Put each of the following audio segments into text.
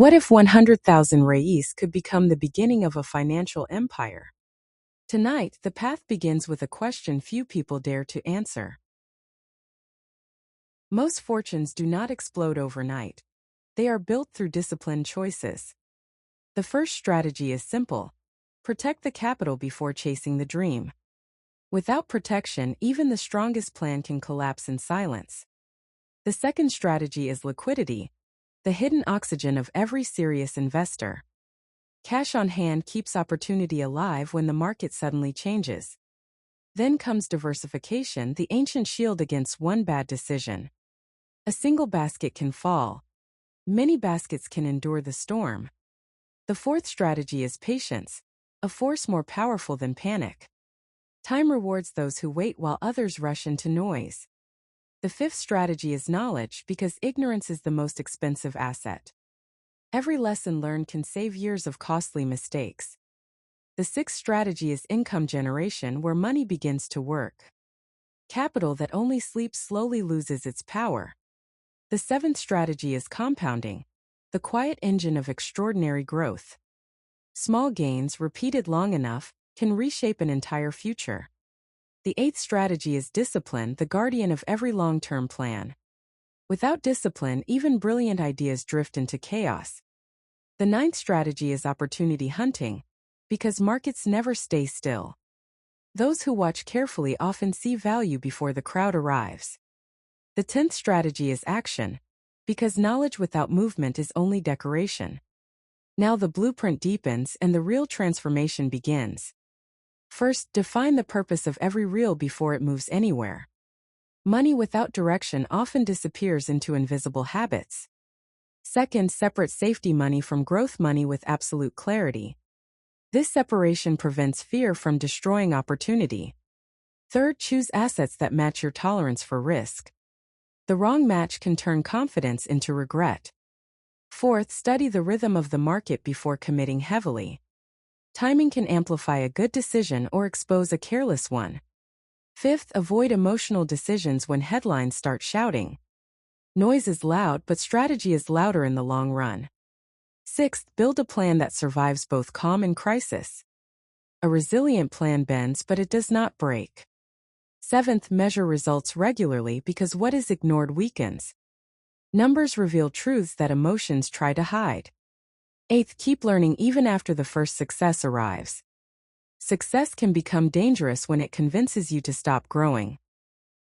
What if 100,000 reis could become the beginning of a financial empire? Tonight, the path begins with a question few people dare to answer. Most fortunes do not explode overnight. They are built through disciplined choices. The first strategy is simple: protect the capital before chasing the dream. Without protection, even the strongest plan can collapse in silence. The second strategy is liquidity, the hidden oxygen of every serious investor. Cash on hand keeps opportunity alive when the market suddenly changes. Then comes diversification, the ancient shield against one bad decision. A single basket can fall. Many baskets can endure the storm. The fourth strategy is patience, a force more powerful than panic. Time rewards those who wait while others rush into noise. The fifth strategy is knowledge, because ignorance is the most expensive asset. Every lesson learned can save years of costly mistakes. The sixth strategy is income generation, where money begins to work. Capital that only sleeps slowly loses its power. The seventh strategy is compounding, the quiet engine of extraordinary growth. Small gains, repeated long enough, can reshape an entire future. The eighth strategy is discipline, the guardian of every long-term plan. Without discipline, even brilliant ideas drift into chaos. The ninth strategy is opportunity hunting, because markets never stay still. Those who watch carefully often see value before the crowd arrives. The 10th strategy is action, because knowledge without movement is only decoration. Now the blueprint deepens and the real transformation begins. First, define the purpose of every reel before it moves anywhere. Money without direction often disappears into invisible habits. Second, separate safety money from growth money with absolute clarity. This separation prevents fear from destroying opportunity. Third, choose assets that match your tolerance for risk. The wrong match can turn confidence into regret. Fourth, study the rhythm of the market before committing heavily. Timing can amplify a good decision or expose a careless one. Fifth, avoid emotional decisions when headlines start shouting. Noise is loud, but strategy is louder in the long run. Sixth, build a plan that survives both calm and crisis. A resilient plan bends, but it does not break. Seventh, measure results regularly, because what is ignored weakens. Numbers reveal truths that emotions try to hide. Eighth, keep learning even after the first success arrives. Success can become dangerous when it convinces you to stop growing.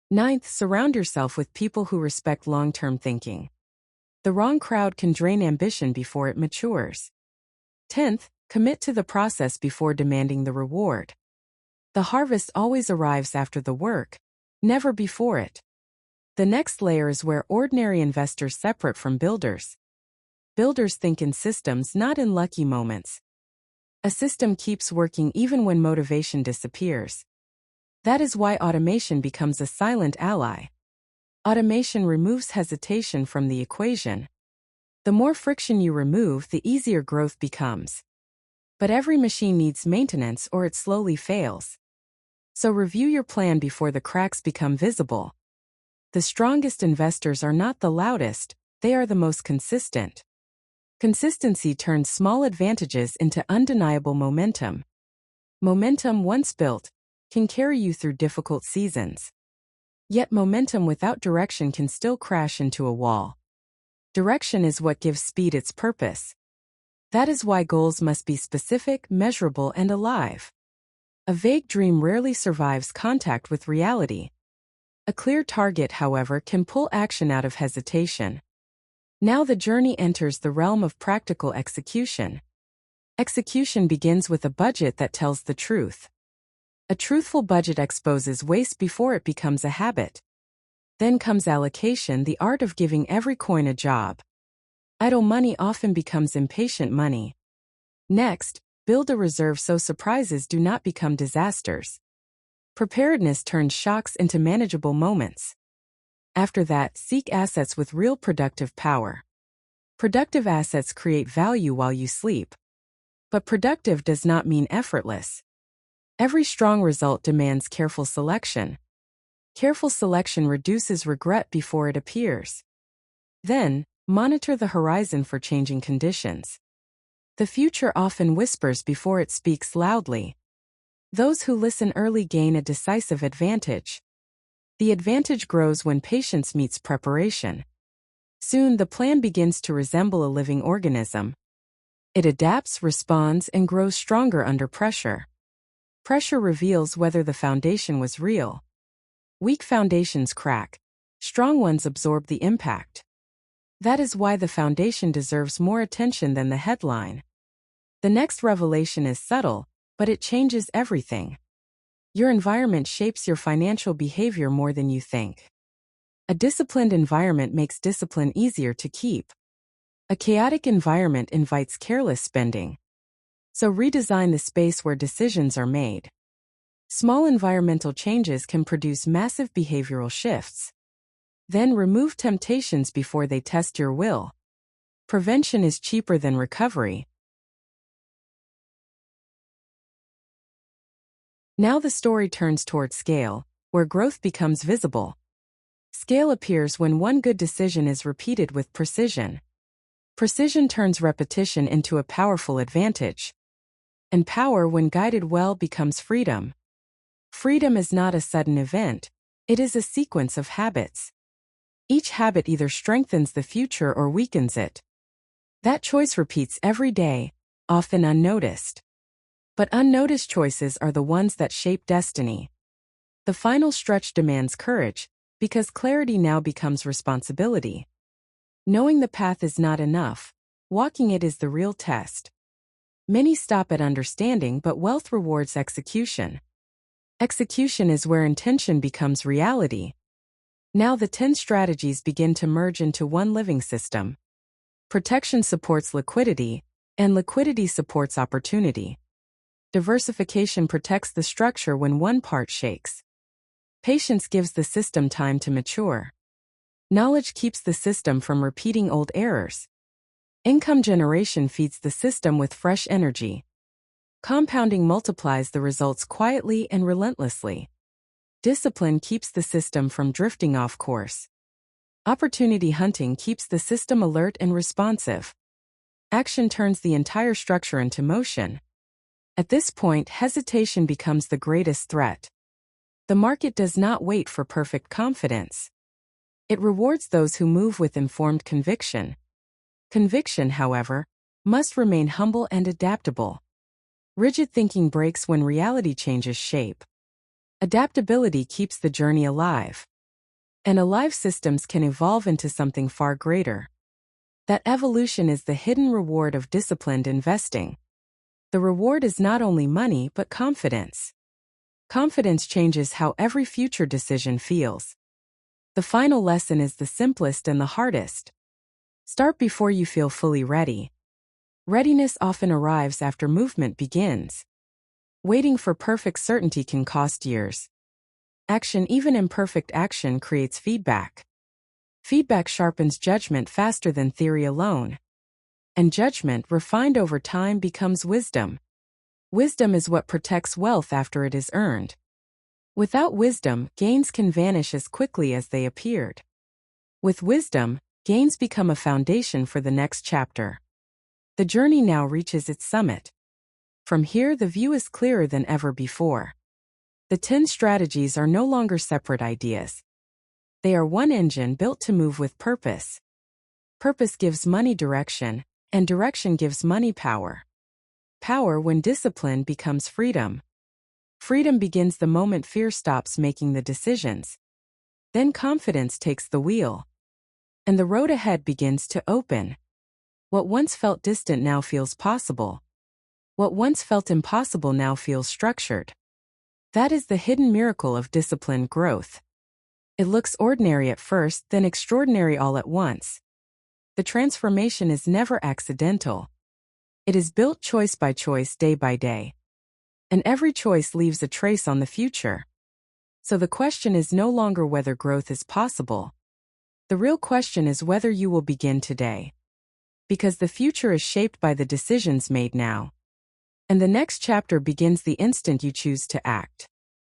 Ninth, surround yourself with people who respect long-term thinking. The wrong crowd can drain ambition before it matures. 10th, commit to the process before demanding the reward. The harvest always arrives after the work, never before it. The next layer is where ordinary investors separate from builders. Builders think in systems, not in lucky moments. A system keeps working even when motivation disappears. That is why automation becomes a silent ally. Automation removes hesitation from the equation. The more friction you remove, the easier growth becomes. But every machine needs maintenance or it slowly fails. So review your plan before the cracks become visible. The strongest investors are not the loudest, they are the most consistent. Consistency turns small advantages into undeniable momentum. Momentum, once built, can carry you through difficult seasons. Yet momentum without direction can still crash into a wall. Direction is what gives speed its purpose. That is why goals must be specific, measurable, and alive. A vague dream rarely survives contact with reality. A clear target, however, can pull action out of hesitation. Now the journey enters the realm of practical execution. Execution begins with a budget that tells the truth. A truthful budget exposes waste before it becomes a habit. Then comes allocation, the art of giving every coin a job. Idle money often becomes impatient money. Next, build a reserve so surprises do not become disasters. Preparedness turns shocks into manageable moments. After that, seek assets with real productive power. Productive assets create value while you sleep. But productive does not mean effortless. Every strong result demands careful selection. Careful selection reduces regret before it appears. Then, Monitor the horizon for changing conditions. The future often whispers before it speaks loudly. Those who listen early gain a decisive advantage. The advantage grows when patience meets preparation. Soon the plan begins to resemble a living organism. It adapts, responds, and grows stronger under pressure. Pressure reveals whether the foundation was real. Weak foundations crack. Strong ones absorb the impact. That is why the foundation deserves more attention than the headline. The next revelation is subtle, but it changes everything. Your environment shapes your financial behavior more than you think. A disciplined environment makes discipline easier to keep. A chaotic environment invites careless spending. So redesign the space where decisions are made. Small environmental changes can produce massive behavioral shifts. Then remove temptations before they test your will. Prevention is cheaper than recovery. Now the story turns toward scale, where growth becomes visible. Scale appears when one good decision is repeated with precision. Precision turns repetition into a powerful advantage. And power, when guided well, becomes freedom. Freedom is not a sudden event, it is a sequence of habits. Each habit either strengthens the future or weakens it. That choice repeats every day, often unnoticed. But unnoticed choices are the ones that shape destiny. The final stretch demands courage, because clarity now becomes responsibility. Knowing the path is not enough, walking it is the real test. Many stop at understanding, but wealth rewards execution. Execution is where intention becomes reality. Now the 10 strategies begin to merge into one living system. Protection supports liquidity, and liquidity supports opportunity. Diversification protects the structure when one part shakes. Patience gives the system time to mature. Knowledge keeps the system from repeating old errors. Income generation feeds the system with fresh energy. Compounding multiplies the results quietly and relentlessly. Discipline keeps the system from drifting off course. Opportunity hunting keeps the system alert and responsive. Action turns the entire structure into motion. At this point, hesitation becomes the greatest threat. The market does not wait for perfect confidence. It rewards those who move with informed conviction. Conviction, however, must remain humble and adaptable. Rigid thinking breaks when reality changes shape. Adaptability keeps the journey alive. And alive systems can evolve into something far greater. That evolution is the hidden reward of disciplined investing. The reward is not only money but confidence. Confidence changes how every future decision feels. The final lesson is the simplest and the hardest. Start before you feel fully ready. Readiness often arrives after movement begins. Waiting for perfect certainty can cost years. Action, even imperfect action, creates feedback. Feedback sharpens judgment faster than theory alone. And judgment, refined over time, becomes wisdom. Wisdom is what protects wealth after it is earned. Without wisdom, gains can vanish as quickly as they appeared. With wisdom, gains become a foundation for the next chapter. The journey now reaches its summit. From here, the view is clearer than ever before. The 10 strategies are no longer separate ideas. They are one engine built to move with purpose. Purpose gives money direction, and direction gives money power. Power, when disciplined, becomes freedom. Freedom begins the moment fear stops making the decisions. Then confidence takes the wheel. And the road ahead begins to open. What once felt distant now feels possible. What once felt impossible now feels structured. That is the hidden miracle of disciplined growth. It looks ordinary at first, then extraordinary all at once. The transformation is never accidental. It is built choice by choice, day by day. And every choice leaves a trace on the future. So the question is no longer whether growth is possible. The real question is whether you will begin today. Because the future is shaped by the decisions made now. And the next chapter begins the instant you choose to act.